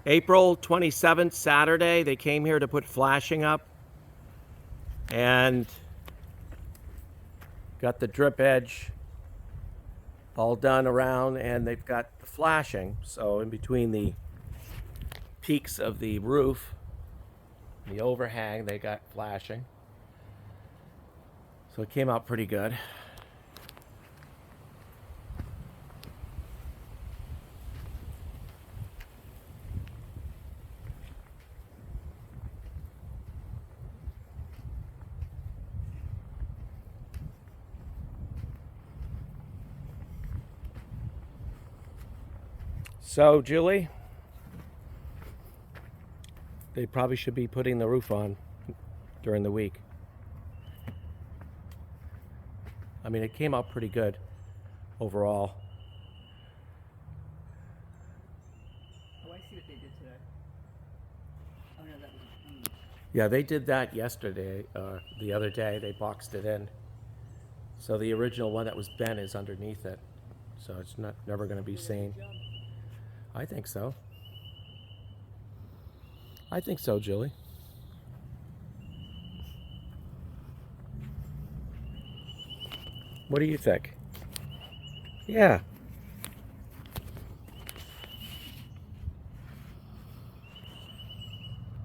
April 27th, Saturday, they came here to put flashing up and got the drip edge all done around, and they've got the flashing. So in between the peaks of the roof, the overhang, they got flashing. So it came out pretty good. So, Julie, they probably should be putting the roof on during the week. I mean, it came out pretty good overall. Oh, I see what they did today. Oh no, that was. Yeah, they did that yesterday, the other day. They boxed it in. So the original one that was bent is underneath it. So it's never going to be seen. I think so. I think so, Julie. What do you think? Yeah.